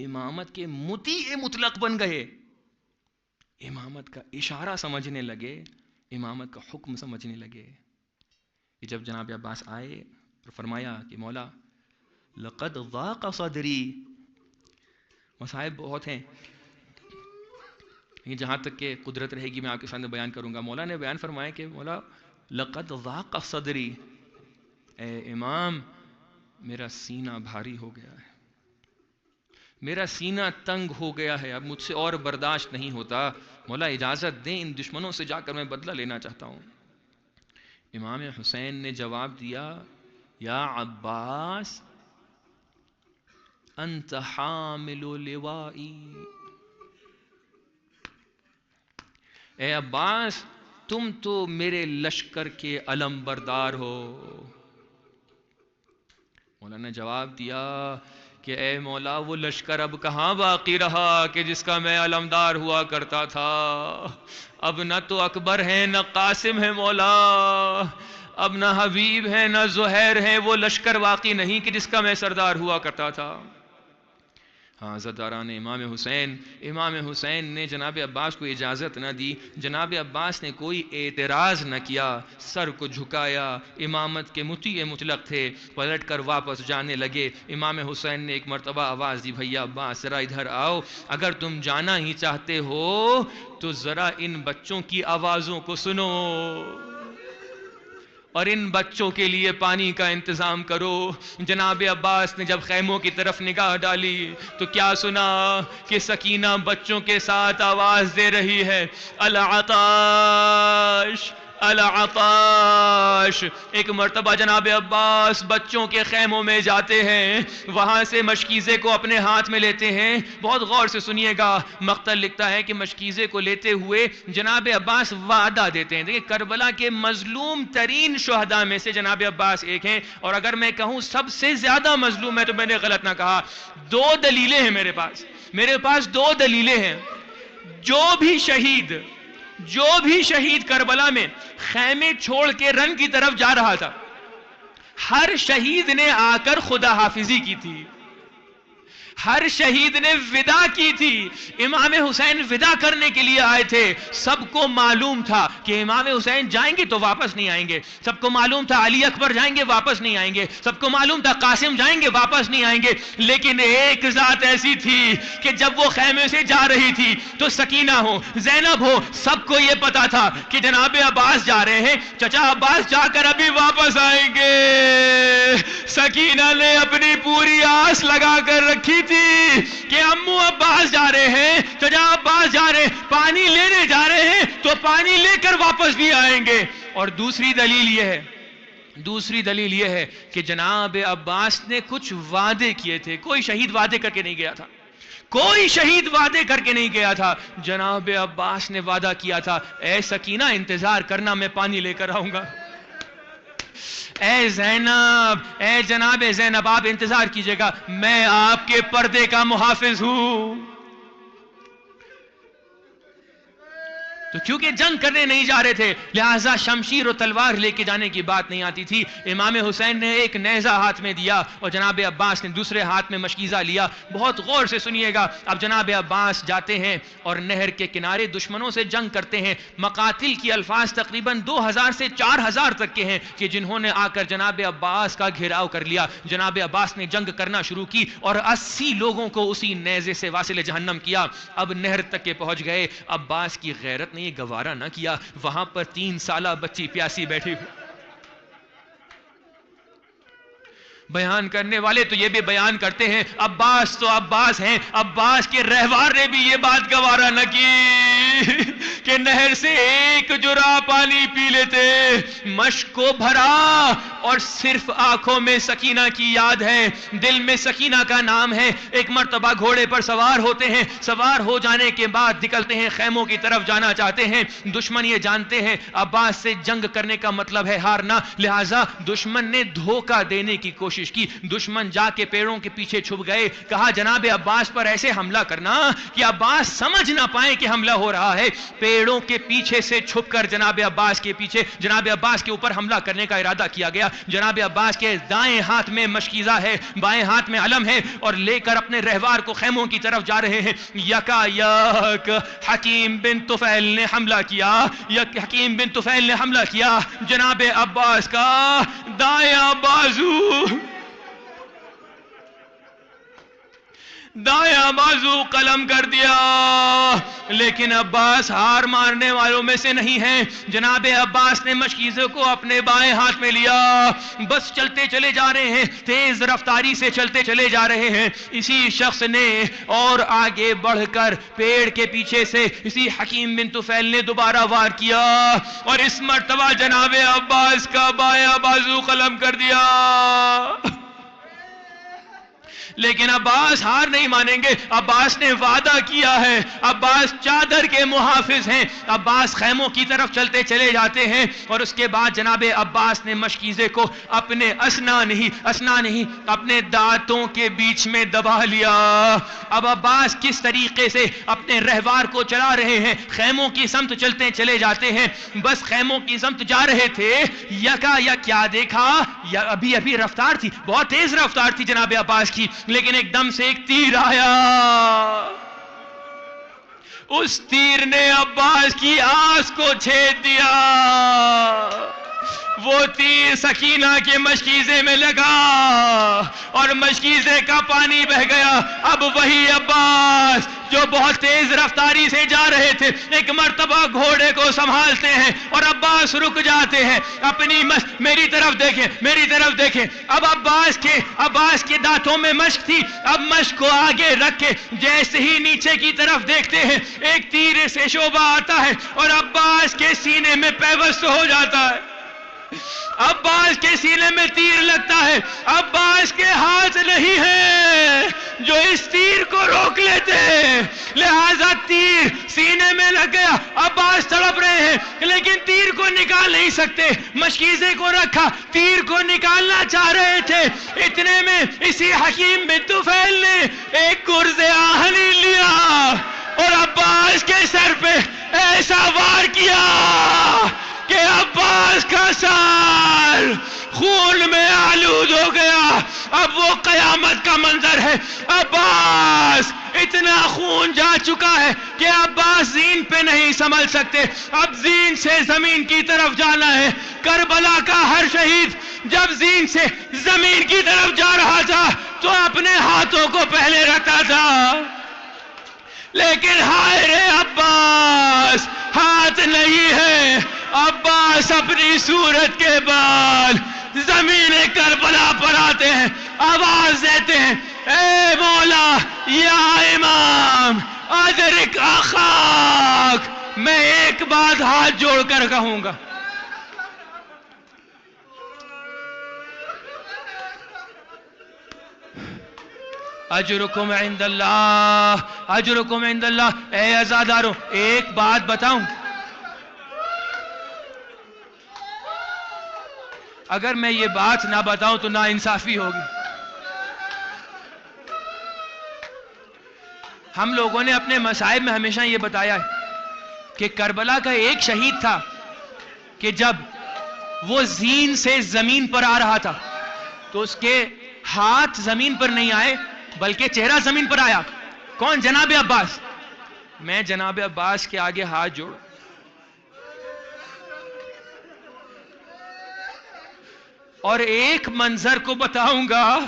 امامت کے مطیع مطلق بن گئے، امامت کا اشارہ سمجھنے لگے، امامت کا حکم سمجھنے لگے. کہ جب جناب عباس آئے اور فرمایا کہ مولا لقد ضاق صدری، مصائب بہت ہیں، جہاں تک کہ قدرت رہے گی میں آپ کے سامنے بیان کروں گا. مولا نے بیان فرمایا کہ مولا لقد ضاق صدری، اے امام میرا سینہ بھاری ہو گیا ہے، میرا سینہ تنگ ہو گیا ہے، اب مجھ سے اور برداشت نہیں ہوتا، مولا اجازت دیں ان دشمنوں سے جا کر میں بدلہ لینا چاہتا ہوں. امام حسین نے جواب دیا یا عباس انت حامل لوائی، اے عباس تم تو میرے لشکر کے علم بردار ہو. مولا نے جواب دیا کہ اے مولا وہ لشکر اب کہاں باقی رہا کہ جس کا میں علمدار ہوا کرتا تھا، اب نہ تو اکبر ہے نہ قاسم ہے مولا، اب نہ حبیب ہے نہ زہیر ہے، وہ لشکر باقی نہیں کہ جس کا میں سردار ہوا کرتا تھا. ہاں عزتداران امام حسین نے جناب عباس کو اجازت نہ دی، جناب عباس نے کوئی اعتراض نہ کیا، سر کو جھکایا، امامت کے مطیع مطلق تھے، پلٹ کر واپس جانے لگے. امام حسین نے ایک مرتبہ آواز دی بھیا عباس ذرا ادھر آؤ، اگر تم جانا ہی چاہتے ہو تو ذرا ان بچوں کی آوازوں کو سنو اور ان بچوں کے لیے پانی کا انتظام کرو. جناب عباس نے جب خیموں کی طرف نگاہ ڈالی تو کیا سنا کہ سکینہ بچوں کے ساتھ آواز دے رہی ہے العطاش العطاش. ایک مرتبہ جناب عباس بچوں کے خیموں میں جاتے ہیں، وہاں سے مشکیزے کو اپنے ہاتھ میں لیتے ہیں. بہت غور سے سنیے گا، مقتل لکھتا ہے کہ مشکیزے کو لیتے ہوئے جناب عباس وعدہ دیتے ہیں. دیکھیں کربلا کے مظلوم ترین شہداء میں سے جناب عباس ایک ہیں، اور اگر میں کہوں سب سے زیادہ مظلوم ہے تو میں نے غلط نہ کہا. دو دلیلیں ہیں میرے پاس دو دلیلیں ہیں. جو بھی شہید کربلا میں خیمے چھوڑ کے رن کی طرف جا رہا تھا، ہر شہید نے آ کر خدا حافظی کی تھی، ہر شہید نے ودا کی تھی. امام حسین ودا کرنے کے لیے آئے تھے، سب کو معلوم تھا کہ امام حسین جائیں گے تو واپس نہیں آئیں گے، سب کو معلوم تھا علی اکبر جائیں گے واپس نہیں آئیں گے، سب کو معلوم تھا قاسم جائیں گے واپس نہیں آئیں گے. لیکن ایک ذات ایسی تھی کہ جب وہ خیمے سے جا رہی تھی تو سکینہ ہو زینب ہو سب کو یہ پتا تھا کہ جناب عباس جا رہے ہیں، چچا عباس جا کر ابھی واپس آئیں گے. سکینہ نے اپنی پوری آس لگا کر رکھی تھی کہ امو عباس جا رہے ہیں، چچا عباس جا رہے ہیں، پانی لینے جا رہے ہیں تو پانی لے کر واپس بھی آئیں گے. اور دوسری دلیل یہ ہے کہ جناب عباس نے کچھ وعدے کیے تھے. کوئی شہید وعدے کر کے نہیں گیا تھا، جناب عباس نے وعدہ کیا تھا اے سکینہ انتظار کرنا میں پانی لے کر آؤں گا، اے زینب، اے جناب زینب آپ انتظار کیجئے گا، میں آپ کے پردے کا محافظ ہوں. تو کیونکہ جنگ کرنے نہیں جا رہے تھے لہٰذا شمشیر و تلوار لے کے جانے کی بات نہیں آتی تھی. امام حسین نے ایک نیزہ ہاتھ میں دیا اور جناب عباس نے دوسرے ہاتھ میں مشکیزہ لیا. بہت غور سے سنیے گا. اب جناب عباس جاتے ہیں اور نہر کے کنارے دشمنوں سے جنگ کرتے ہیں. مقاتل کی الفاظ تقریباً 2000 سے 4000 تک کے ہیں کہ جنہوں نے آ کر جناب عباس کا گھیراؤ کر لیا. جناب عباس نے جنگ کرنا شروع کی اور 80 لوگوں کو اسی نیزے سے واصل جہنم کیا. اب نہر تک کے پہنچ گئے. عباس کی غیرت نے یہ گوارا نہ کیا، وہاں پر 3 سالہ بچی پیاسی بیٹھی. بیان کرنے والے تو یہ بھی بیان کرتے ہیں عباس تو عباس ہیں، عباس کے رہوار نے بھی یہ بات گوارا نہ کی کہ نہر سے ایک جرعہ پانی پی لیتے. مشک کو بھرا اور صرف آنکھوں میں سکینہ کی یاد ہے، دل میں سکینہ کا نام ہے. ایک مرتبہ گھوڑے پر سوار ہوتے ہیں، سوار ہو جانے کے بعد نکلتے ہیں، خیموں کی طرف جانا چاہتے ہیں. دشمن یہ جانتے ہیں عباس سے جنگ کرنے کا مطلب ہے ہارنا، لہٰذا دشمن نے دھوکہ دینے کی کوشش کوشش کی. دشمن جا کے پیڑوں کے پیچھے چھپ گئے. کہا جناب عباس پر ایسے حملہ کرنا کہ عباس سمجھ نہ پائیں کہ حملہ ہو رہا ہے. پیڑوں کے پیچھے سے چھپ کر جناب عباس کے پیچھے جناب عباس کے اوپر حملہ کرنے کا ارادہ کیا گیا. جناب عباس کے دائیں ہاتھ میں مشکیزہ ہے, بائیں ہاتھ میں علم ہے, اور لے کر اپنے رہوار کو خیموں کی طرف جا رہے ہیں. یکا یک حکیم بن طفیل نے حملہ کیا. حکیم بن طفیل نے حملہ کیا. جناب عباس کا دائیں بازو قلم کر دیا. لیکن عباس ہار مارنے والوں میں سے نہیں ہیں. جناب عباس نے مشکیزے کو اپنے بائیں ہاتھ میں لیا. بس چلتے چلے جا رہے ہیں, تیز رفتاری سے چلتے چلے جا رہے ہیں. اسی شخص نے اور آگے بڑھ کر پیڑ کے پیچھے سے اسی حکیم بن طفیل نے دوبارہ وار کیا, اور اس مرتبہ جناب عباس کا بائیں بازو قلم کر دیا. لیکن عباس ہار نہیں مانیں گے. عباس نے وعدہ کیا ہے. عباس چادر کے محافظ ہیں. عباس خیموں کی طرف چلتے چلے جاتے ہیں, اور اس کے بعد جناب عباس نے مشکیزے کو اپنے اسنا نہیں اپنے دانتوں کے بیچ میں دبا لیا. اب عباس کس طریقے سے اپنے رہوار کو چلا رہے ہیں, خیموں کی سمت چلتے چلے جاتے ہیں. بس خیموں کی سمت جا رہے تھے, یکا یک کیا دیکھا, یا ابھی رفتار تھی, بہت تیز رفتار تھی جناب عباس کی, لیکن ایک دم سے ایک تیر آیا. اس تیر نے عباس کی آنکھ کو چھید دیا. وہ تیر سکینہ کے مشکیزے میں لگا اور مشکیزے کا پانی بہ گیا. اب وہی عباس جو بہت تیز رفتاری سے جا رہے تھے, ایک مرتبہ گھوڑے کو سنبھالتے ہیں اور عباس رک جاتے ہیں. اپنی میری طرف دیکھیں. اب عباس کے دانتوں میں مشک تھی. اب مشک کو آگے رکھ کے جیسے ہی نیچے کی طرف دیکھتے ہیں, ایک تیر سے شعبہ آتا ہے اور عباس کے سینے میں پیوست ہو جاتا ہے. عباس کے سینے میں تیر لگتا ہے. عباس کے ہاتھ نہیں ہے جو اس تیر کو روک لیتے, لہذا تیر سینے میں لگ گیا. عباس تڑپ رہے ہیں لیکن تیر کو نکال نہیں سکتے. مشکیزے کو رکھا, تیر کو نکالنا چاہ رہے تھے. اتنے میں اسی حکیم بن طفیل نے ایک گرز آہنی لیا اور عباس کے سر پہ ایسا وار کیا کہ عباس کا سر خون میں آلود ہو گیا. اب وہ قیامت کا منظر ہے. عباس اتنا خون جا چکا ہے کہ عباس زین پہ نہیں سنبھل سکتے. اب زین سے زمین کی طرف جانا ہے. کربلا کا ہر شہید جب زین سے زمین کی طرف جا رہا تھا تو اپنے ہاتھوں کو پہلے رکھتا تھا, لیکن ہائے رے عباس, ہاتھ نہیں ہے. عباس اپنی صورت کے بال زمین کربلا پر آتے ہیں, آواز دیتے ہیں, اے مولا یا امام ادرک اخاک. میں ایک بات ہاتھ جوڑ کر کہوں گا, اجرکم عند اللہ, اجرکم عند اللہ. اے عزاداروں, ایک بات بتاؤں, اگر میں یہ بات نہ بتاؤں تو نا انصافی ہوگی. ہم لوگوں نے اپنے مصائب میں ہمیشہ یہ بتایا ہے کہ کربلا کا ایک شہید تھا کہ جب وہ زین سے زمین پر آ رہا تھا تو اس کے ہاتھ زمین پر نہیں آئے بلکہ چہرہ زمین پر آیا. کون؟ جناب عباس. میں جناب عباس کے آگے ہاتھ جوڑ اور ایک منظر کو بتاؤں گا.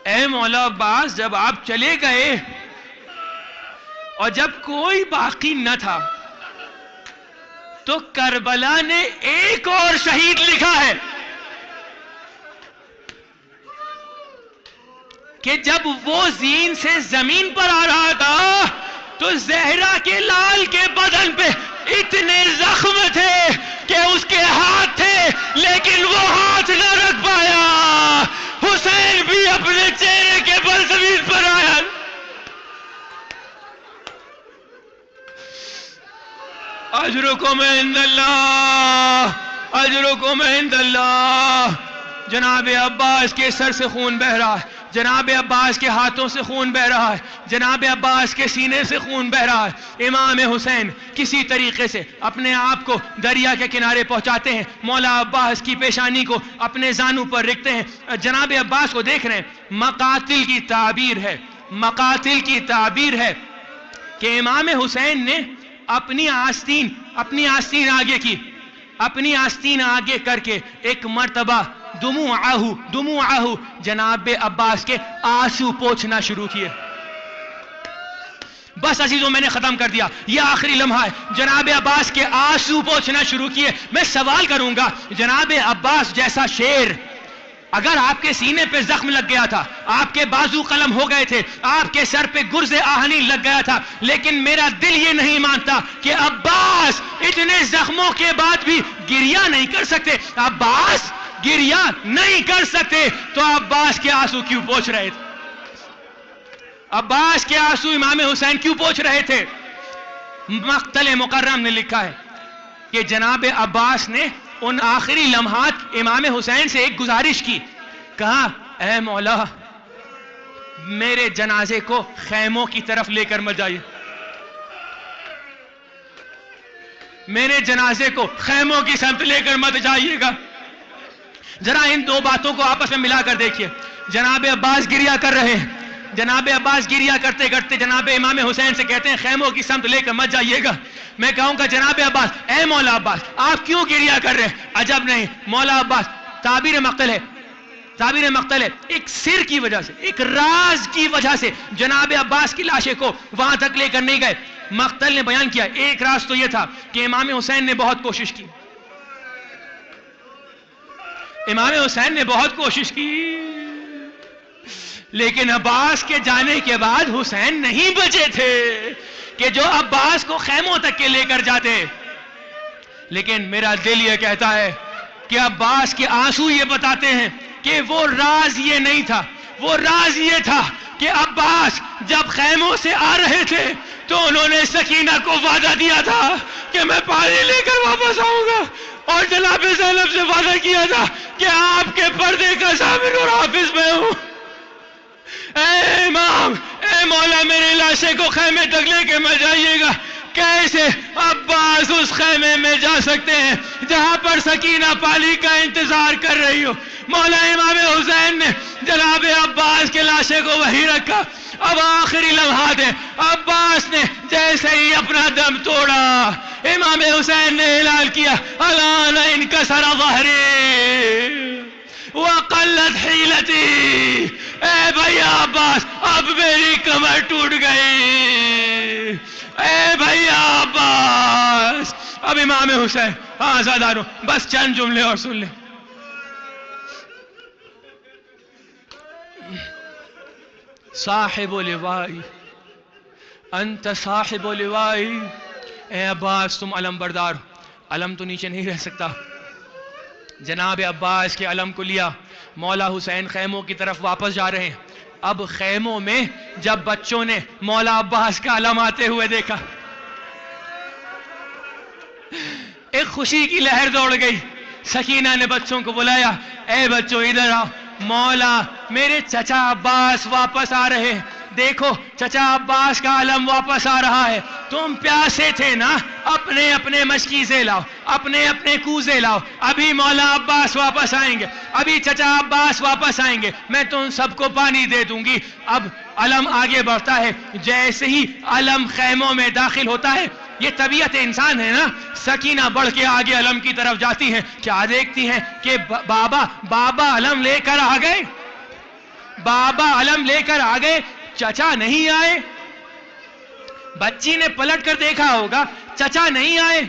اے مولا عباس, جب آپ چلے گئے اور جب کوئی باقی نہ تھا تو کربلا نے ایک اور شہید لکھا ہے کہ جب وہ زین سے زمین پر آ رہا تھا تو زہرا کے لال کے بدن پہ اتنے زخم تھے کہ اس کے ہاتھ تھے لیکن وہ ہاتھ نہ رکھ پایا. حسین بھی اپنے چہرے کے بل زمین پر آیا. اجرکم عند اللہ, اجرکم عند اللہ. جناب عباس کے سر سے خون بہ رہا ہے، جناب عباس کے ہاتھوں سے خون بہ رہا ہے، جناب عباس کے سینے سے خون بہ رہا ہے۔ امام حسین کسی طریقے سے اپنے آپ کو دریا کے کنارے پہنچاتے ہیں، مولا عباس کی پیشانی کو اپنے زانوں پر رکھتے ہیں، جناب عباس کو دیکھ رہے ہیں۔ مقاتل کی تعبیر ہے، مقاتل کی تعبیر ہے کہ امام حسین نے اپنی آستین آگے کی، اپنی آستین آگے کر کے ایک مرتبہ دموعہ جناب عباس کے آنسو پوچھنا شروع کیے۔ بس عزیزوں میں نے ختم کر دیا، یہ آخری لمحہ ہے۔ جناب عباس کے آنسو پوچھنا شروع کیے۔ میں سوال کروں گا، جناب عباس جیسا شیر، اگر آپ کے سینے پہ زخم لگ گیا تھا، آپ کے بازو قلم ہو گئے تھے، آپ کے سر پہ گرز آہنی لگ گیا تھا، لیکن میرا دل یہ نہیں مانتا کہ عباس اتنے زخموں کے بعد بھی گریہ نہیں کر سکتے، عباس گریہ نہیں کر سکتے تو عباس کے آنسو کیوں پوچھ رہے تھے؟ عباس کے آنسو امام حسین کیوں پوچھ رہے تھے؟ مقتل مکرم نے لکھا ہے کہ جناب عباس نے ان آخری لمحات امام حسین سے ایک گزارش کی، کہا اے مولا میرے جنازے کو خیموں کی طرف لے کر مت جائیے، میرے جنازے کو خیموں کی سمت لے کر مت جائیے گا۔ ذرا ان دو باتوں کو آپس میں ملا کر دیکھیے، جناب عباس گریہ کر رہے ہیں، جناب عباس گریہ کرتے کرتے جناب امام حسین سے کہتے ہیں خیموں کی سمت لے کر مت جائیے گا۔ میں کہوں گا جناب عباس، اے مولا عباس آپ کیوں گریہ کر رہے ہیں؟ عجب نہیں، مولا عباس تعبیر مقتل ہے، ایک سر کی وجہ سے، ایک راز کی وجہ سے جناب عباس کی لاشیں کو وہاں تک لے کر نہیں گئے۔ مقتل نے بیان کیا ایک راز تو یہ تھا کہ امام حسین نے بہت کوشش کی، امام حسین نے بہت کوشش کی، لیکن عباس کے جانے کے بعد حسین نہیں بچے تھے کہ جو عباس کو خیموں تک کے لے کر جاتے۔ لیکن میرا دل یہ کہتا ہے کہ عباس کے آنسو یہ بتاتے ہیں کہ وہ راز یہ نہیں تھا، وہ راز یہ تھا کہ عباس جب خیموں سے آ رہے تھے تو انہوں نے سکینہ کو وعدہ دیا تھا کہ میں پانی لے کر واپس آؤں گا، اور جناب زینب سے وعدہ کیا تھا کہ آپ کے پردے کا ضامن اور حافظ میں ہوں۔ اے امام، اے مولا میرے لاشے کو خیمے تک لے کے میں جائیے گا۔ کیسے عباس اس خیمے میں جا سکتے ہیں جہاں پر سکینہ پانی کا انتظار کر رہی ہو؟ مولا امام حسین نے جناب عباس کے لاشے کو وہیں رکھا۔ اب آخری لمحات ہیں، عباس نے جیسے ہی اپنا دم توڑا، امام حسین نے اعلان کیا الان انکسر ظہری وقلت حیلتی، اے بھیا عباس اب میری کمر ٹوٹ گئی، اے بھیا عباس۔ اب امام حسین آزاداروں بس چند جملے اور سن لیں۔ صاحب لوائی انت صاحب لوائی، اے عباس تم علم بردار، علم تو نیچے نہیں رہ سکتا۔ جناب عباس کے علم کو لیا، مولا حسین خیموں کی طرف واپس جا رہے ہیں۔ اب خیموں میں جب بچوں نے مولا عباس کا علم آتے ہوئے دیکھا، ایک خوشی کی لہر دوڑ گئی۔ سکینہ نے بچوں کو بلایا، اے بچوں ادھر آؤ، مولا میرے چچا عباس واپس آ رہے ہیں، دیکھو چچا عباس کا علم واپس آ رہا ہے۔ تم پیاسے تھے نا، اپنے اپنے مشکیزے لاؤ، اپنے اپنے کوزے لاؤ، ابھی مولا عباس واپس آئیں گے، ابھی چچا عباس واپس آئیں گے، میں تم سب کو پانی دے دوں گی۔ اب علم آگے بڑھتا ہے، جیسے ہی علم خیموں میں داخل ہوتا ہے، یہ طبیعت انسان ہے نا، سکینہ بڑھ کے آگے علم کی طرف جاتی ہیں، کیا دیکھتی ہیں کہ بابا علم لے کر آ گئے، بابا علم لے کر آ گئے، چچا نہیں آئے۔ بچی نے پلٹ کر دیکھا ہوگا، چچا نہیں آئے،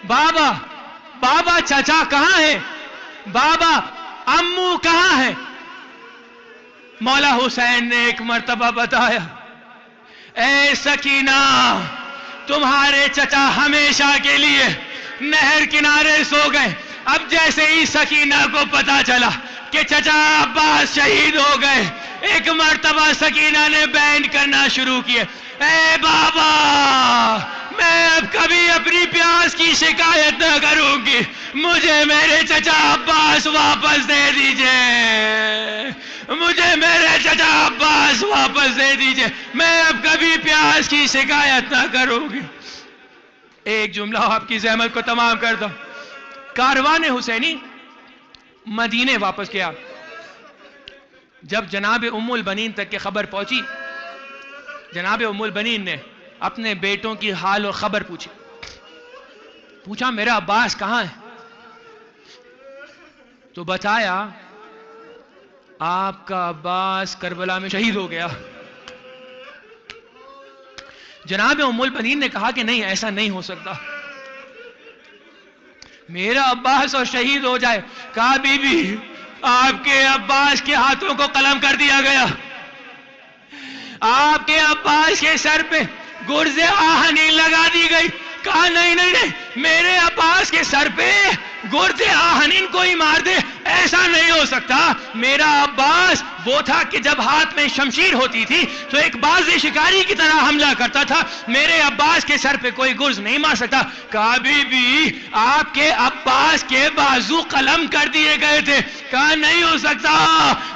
بابا چچا کہاں ہے، بابا امو کہاں ہے؟ مولا حسین نے ایک مرتبہ بتایا، اے سکینہ تمہارے چچا ہمیشہ کے لیے نہر کنارے سو گئے۔ اب جیسے ہی سکینہ کو پتا چلا کہ چچا عباس شہید ہو گئے، ایک مرتبہ سکینہ نے بینڈ کرنا شروع کیے، اے بابا میں اب کبھی اپنی پیاس کی شکایت نہ کروں گی، مجھے میرے چچا عباس واپس دے دیجئے، مجھے میرے چچا عباس واپس دے دیجئے، میں اب کبھی پیاس کی شکایت نہ کروں گی۔ ایک جملہ آپ کی زحمت کو تمام کر دو۔ کاروان حسینی مدینے واپس گیا، جب جناب ام البنین تک کی خبر پہنچی، جناب ام البنین نے اپنے بیٹوں کی حال اور خبر پوچھا میرا عباس کہاں ہے؟ تو بتایا آپ کا عباس کربلا میں شہید ہو گیا۔ جناب ام البنین نے کہا کہ نہیں، ایسا نہیں ہو سکتا، میرا عباس اور شہید ہو جائے۔ کہا بی بی آپ کے عباس کے ہاتھوں کو قلم کر دیا گیا، آپ کے عباس کے سر پہ گرز آہنی لگا دی گئی۔ کہا نہیں نہیں نہیں، میرے عباس کے سر پہ گرز آہنین کوئی مار دے، ایسا نہیں ہو سکتا۔ میرا عباس وہ تھا کہ جب ہاتھ میں شمشیر ہوتی تھی تو ایک باز شکاری کی طرح حملہ کرتا تھا، میرے عباس کے سر پہ کوئی گرز نہیں مار سکتا۔ کہا بی بی آپ کے عباس کے بازو قلم کر دیے گئے تھے۔ کہا نہیں ہو سکتا،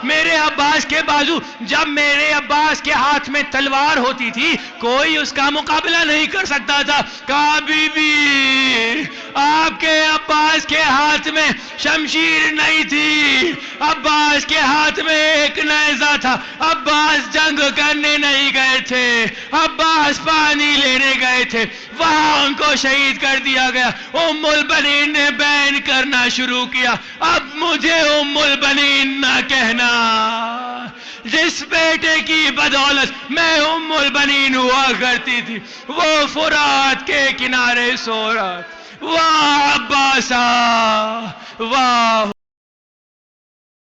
میرے عباس کے بازو، جب میرے عباس کے ہاتھ میں تلوار ہوتی تھی کوئی اس کا مقابلہ نہیں کر سکتا تھا۔ کہا بی بی آپ کے عباس کے ہاتھ میں شمشیر نہیں تھی، عباس کے ہاتھ میں ایک نیزہ تھا، عباس جنگ کرنے نہیں گئے تھے، عباس پانی لینے گئے تھے، وہاں ان کو شہید کر دیا گیا۔ ام البنین نے بیان کرنا شروع کیا، اب مجھے ام البنین نہ کہنا، جس بیٹے کی بدولت میں ام البنین ہوا کرتی تھی وہ فرات کے کنارے سو رہا، واہ عباسا واہ۔